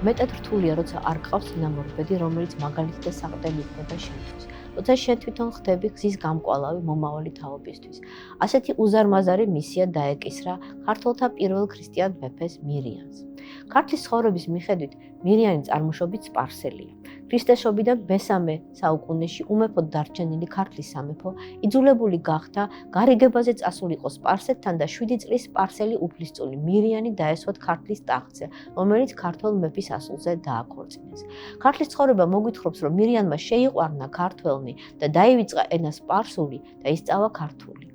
მეტად რთულია, როცა არ გყავს წინამორბედი, რომელიც მაგალითი და საყრდენი იქნება შენთვის. როცა შენ თვითონ ხდები გზის გამკვალავი მომავალი თაობისთვის. ასეთი უზარმაზარი მისია დაეკისრა ქართველთა პირველ ქრისტიან მეფეს მირიანს. ქართლის ცხოვრების მიხედვით მირიანი წარმოშობით სპარსელია. ქრისტესობიდან მესამე საუკუნეში უმეფოდ დარჩენილი ქართლის სამეფო იძულებული გახდა გარიგებაზე წასულიყო სპარსეთთან და 7 წლის სპარსელი უფლისწული მირიანი დაესვათ ქართლის ტახტზე, რომელიც ქართველ მეფის ასულზე დააქორწინეს. ქართლის ცხოვრება მოგვითხრობს, რომ მირიანმა შეიყვარნა ქართველნი და დაივიწყა ენა სპარსული და ისწავლა ქართული.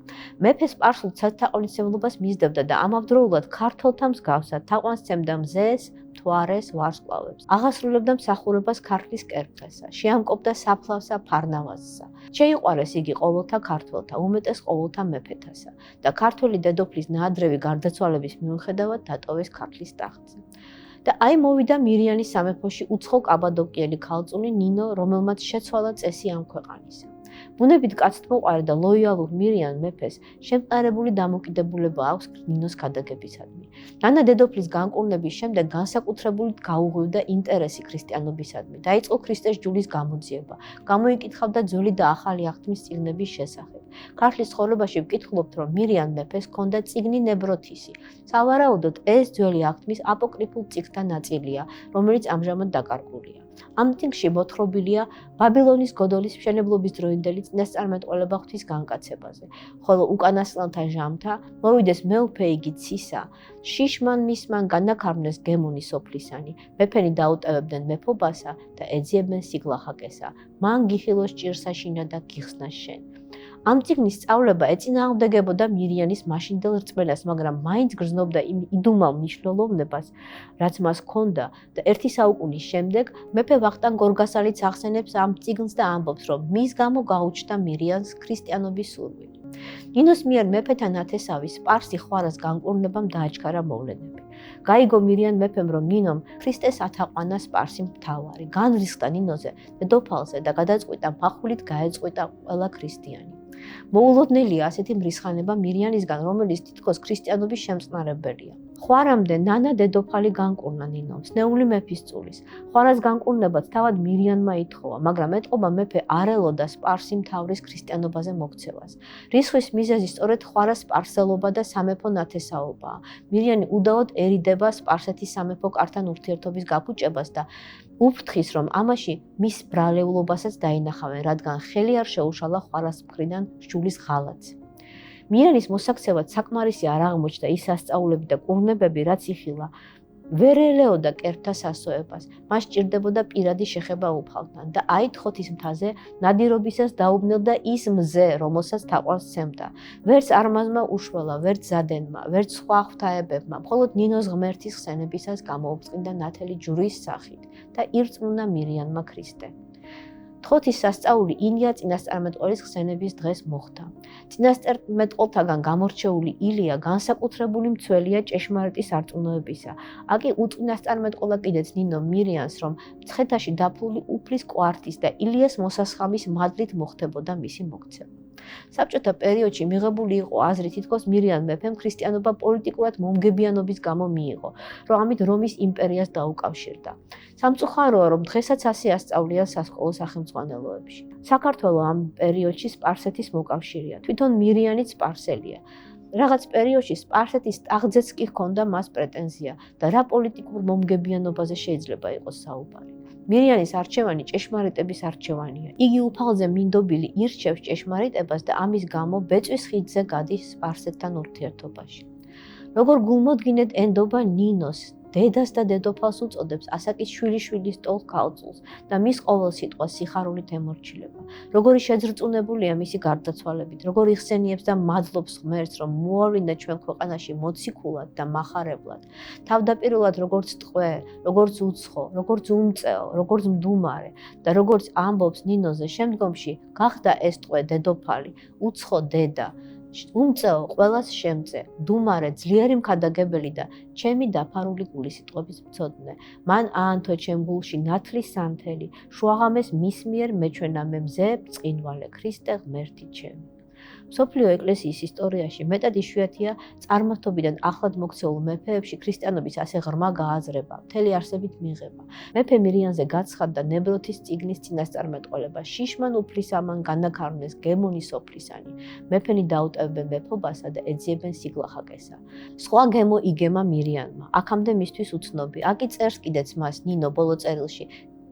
მეფე სპარსულ ცალთაყოლისმცემლობას მისდევდა და ამავდროულად ქართველთა მსგავსად თაყვანსცემდა მზეს, მთვარეს, ვარსკვლავებს. აღასრულებდა მსახურებას ქართლის კერპესა, შეამკობდა საფლავსა ფარნავაზსა. შეიყვარეს იგი ყოველთა ქართველთა, უმეტეს ყოველთა მეფეთასა და ქართველი დედოფლის ნაადრევი გარდაცვალების მიუხედავად დატოვეს ქართლის ტახტზე. და აი მოვიდა მირიანის სამეფოში უცხო კაბადოკიელი ქალწული ნინო, რომელმაც შეცვალა წესი ამ ქვეყანისა. ბუნებით კაცთმოყვარე და ლოიალურ მირიან მეფეს შემყარებული დამოკიდებულება აქვს ნინოს გადაგებისადმი. ნანა დედოფლის განკურნების შემდეგ განსაკუთრებული გაუღვივდა ინტერესი ქრისტიანობისადმი. დაიწყო ქრისტეს ჯულის გამოძიება. გამოიკითხავდა ძველი და ახალი აღთქმის წიგნების შესახებ. ქართლის ცხოვრებაში ვკითხულობთ, რომ მირიან მეფეს ჰქონდა წიგნი ნებროთისი. სავარაუდოდ ეს ძველი აღთქმის აპოკრიფულ წიგნთა ნაწილია, რომელიც ამჟამად დაკარგულია. ამ წიგნში მოთხრობილია ბაბილონის გოდოლის მშენებლობის დროინდელი წინასწარმეტყველება ღვთის განკაცებაზე, ხოლო უკანასკნელთა ჟამთა მოვიდეს მეუფე იგი ცისა, შიშმან მისმან განაქარნეს გემონი სოფლისანი, მეფენი დაუტევებდნენ მეფობასა და ეძიებდნენ სიგლახაკესა, მან გიხილოს ჭირსაშინა და გიხსნა შენ. ამ წიგნის სწავლება ეწინააღმდეგებოდა მირიანის მაშინდელ რწმენას, მაგრამ მაინც გრძნობდა იმ იდუმალ მნიშვნელოვნებას, რაც მას ჰქონდა და 1 საუკუნის შემდეგ მეფე ვახტანგ გორგასალიც ახსენებს ამ წიგნს და ამბობს, რომ მის გამო გაუჩნდა მირიანს ქრისტიანობის სურვილი. ნინოს მიერ მეფეთან ათესავის სპარსი ხვარას განკურნებამ დააჩქარა მოვლენები. გაიგო მირიან მეფემ, რომ ნინომ ქრისტეს ათაყვანა სპარსი მთავარი, განრისხდა ნინოზე, დედოფალზე და გადაწყვიტა მხახულით გაეწყვიტა ყველა ქრისტიანი. მოულოდნელია ასეთი მრისხანება მირიანისგან, რომელიც თითქოს ქრისტიანობის შემწყნარებელია. ხვარამდე ნანა დედოფალი განკურნა ნინომ, სნეული მეფის წულის. ხვარას განკურნებაც თავად მირიანმა ითხოვა, მაგრამ ეტყობა მეფე არ ელოდა სპარსი მთავრის ქრისტიანობაზე მოქცევას. რისხვის მიზეზი სწორედ ხვარას სპარსელობა და სამეფო ნათესაობაა. მირიანი უდაოდ ერიდება სპარსეთის სამეფო კართან ურთიერთობის გაფუჭებას და უფრთხის, რომ ამაში მის ბრალეულობასაც დაინახავენ, რადგან ხელი არ შეუშალა ხვარას მხრიდან სჯულის ღალაც. მირანის მოსაქცევად საკმარისი არ აღმოჩნდა ის სასწაულები და კურნებები, რაც იხილა, ვერ ელეოდა კერპთა სასოებას, მას სჭირდებოდა პირადი შეხება უფალთან და აი თხოთის მთაზე ნადირობისას დაუბნელდა ის მზე, რომელსაც თაყვანს სცემდა. ვერც არმაზმა უშველა, ვერც ზადენმა, ვერც სხვა ღვთაებებმა, მხოლოდ ნინოს ღმერთის ხსენებისას გამოუწყინდა ნათელი ჯვრის სახით და ირწმუნა მირიანმა ქრისტე. თხოთის სასწაული ილია წინასწარმეტყველის ხსენების დღეს მოხდა. წინასწარმეტყველთაგან გამორჩეული ილია განსაკუთრებული მცველია ჭეშმარიტი სარწმუნოებისა. აკი უწინასწარმეტყველა კიდეც ნინო მირიანს, რომ მცხეთაში დაფლული უფლის კვართის და ილიას მოსასხამის მადლით მოხდებოდა მისი მოქცევა. საბჭოთა პერიოდში მიღებული იყო აზრი, თითქოს მირიან მეფემ ქრისტიანობა პოლიტიკურად მომგებიანობის გამო მიიღო, რომ ამით რომის იმპერიას დაუკავშირდა. სამწუხაროა, რომ დღესაც ასე ასწავლია სასკოლო სახელმძღვანელოებში. საქართველო ამ პერიოდში სპარსეთის მოკავშირეა, თვითონ მირიანიც სპარსელია. რაღაც პერიოდში სპარსეთის ტახტზეც კი ჰქონდა მას პრეტენზია და რა პოლიტიკურ მომგებიანობაზე შეიძლება იყოს საუბარი. მირიანის არჩევანი ჭეშმარიტების არჩევანია. იგი უფალზე მინდობილი ირჩევს ჭეშმარიტებას და ამის გამო ბეწვის ხიდზე გადის სპარსეთთან ურთიერთობაში. როგორ გულმოდგინედ ენდობა ნინოს, დედას და დედოფალს უწოდებს, ასაკის შვილიშვილის ტოლ ქალწულს და მის ყოველ სიტყვას სიხარულით ემორჩილება. როგორი შეძრწუნებულია მისი გარდაცვალებით, როგორ იხსენიებს და მადლობს ღმერთს, რომ მოავლინა ჩვენ ქვეყანაში მოციქულად და მახარებლად. თავდაპირველად როგორც ტყვე, როგორც უცხო, როგორც უმწეო, როგორც მდუმარე და როგორც ამბობს ნინოზე, შემდგომში გახდა ეს ტყვე დედოფალი, უცხო დედა. უმწეო ყველას შემწე, დუმარე, ძლიერი მქადაგებელი და ჩემი დაფარული გულის სიტყვების მცოდნე. მან აანთო ჩემ გულში ნათლის სანთელი, შუაღამეს მის მიერ მეჩვენა მე მზე, წყინვალე ქრისტე ღმერთი ჩემი. მსოფლიო ეკლესიის ისტორიაში მეტად იშვიათია წარმართობიდან ახლად მოქცეულ მეფეებში ქრისტიანობის ასე ღრმა გააზრება, მთელი არსებით მიღება. მეფე მირიანზე გაცხადდა ნებროთის წიგნის წინასწარმეტყველება. შიშმან უფლისამან განაქარნეს გემონი სოფლისანი. მეფენი დაუტევებენ მეფობასა და ეძიებენ სიგლახაკესა. სხვა გემო იგემა მირიანმა. აქამდე მისთვის უცნობი. აკი წერს კიდეც მას ნინო ბოლო წერილში.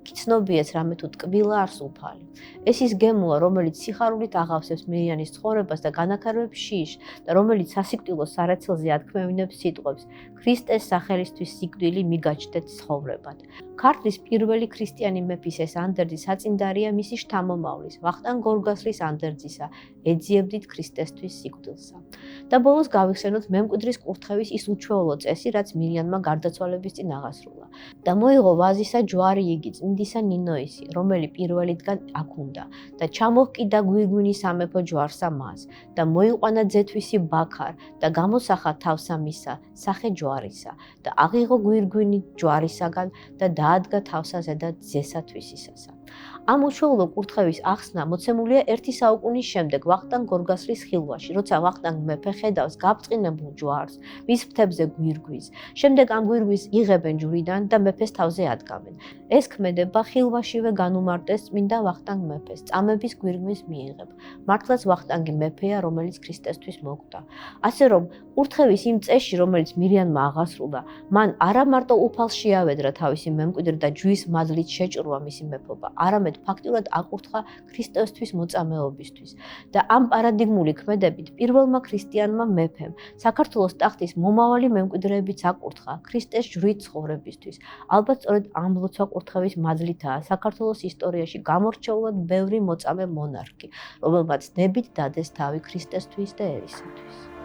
Ცნობიეს რამე თუ ტკბილა არ სულფალი. ეს ის გემოა, რომელიც სიხარულით აღავსებს მირიანის ცხოვრებას და განაქარვებს შიშს და რომელიც სასიკვდილო სარეცელზე ათქმევინებს სიტყვებს: ქრისტეს სახელისთვის სიკვდილი მიგაჩნდეთ ცხოვრებად. ქართლის პირველი ქრისტიანი მეფის ეს ანდერძი საწინდარია მისი შთამომავლის, ვახტანგ გორგასლის ანდერძისა, ეძიებდით ქრისტესთვის სიკვდილსა. და ბოლოს გავიხსენოთ მემკვიდრის კურთხევის ის უჩვეულო წესი, რაც მირიანმა გარდაცვალების წინ აღასრულა. და მოიღო ვაზისა ჯვარი იგი წმინდისა ნინოისი, რომელი პირველიდან აქ უნდა და ჩამოჰკიდა გვირგვინი სამეფო ჯვარსა მას და მოიყვანა ძეთვისი ბაქარ და გამოსახა თავსა მისა სახე ჯვარისა და აღიღო გვირგვინი ჯვარისაგან და დაადგა თავსა ზედა ძესა თვისისასა. ამ უჩვეულო კურთხევის ახსნა მოცემულია 1 საუკუნის შემდეგ ვახტანგ გორგასლის ხილვაში, როცა ვახტანგ მეფე ხედავს გაბწყინებულ ჯვარს, მის ფრთებზე გვირგვინს. შემდეგ ამ გვირგვინს იღებენ ჯვრიდან და მეფეს თავზე ადგამენ. ეს ქმედება ხილვაშივე განუმარტეს წმინდა ვახტანგ მეფეს, წამების გვირგვინს მიიღებ. მართლაც ვახტანგი მეფეა, რომელიც ქრისტესთვის მოკვდა. ასე რომ, კურთხევის იმ წესში, რომელიც მირიანმა აღასრულა, მან არა მარტო უფალს შეავედრა თავისი მემკვიდრე და ჯვრის მადლით შეჭრუა მისი მეფობა, არამედ ფაქტიურად აკურთხა ქრისტესთვის მოწამეობისთვის. და ამ პარადიგმული ქმედებით პირველმა ქრისტიანმა მეფემ საქართველოს ტახტის მომავალი მემკვიდრეებიც აკურთხა ქრისტეს ჯვრით ცხოვრებისთვის. ალბათ სწორედ ამ ლოცვა კურთხევის მადლითაა საქართველოს ისტორიაში გამორჩეულად ბევრი მოწამე მონარქი, რომელმაც ნებით დადეს თავი ქრისტესთვის და ერისათვის.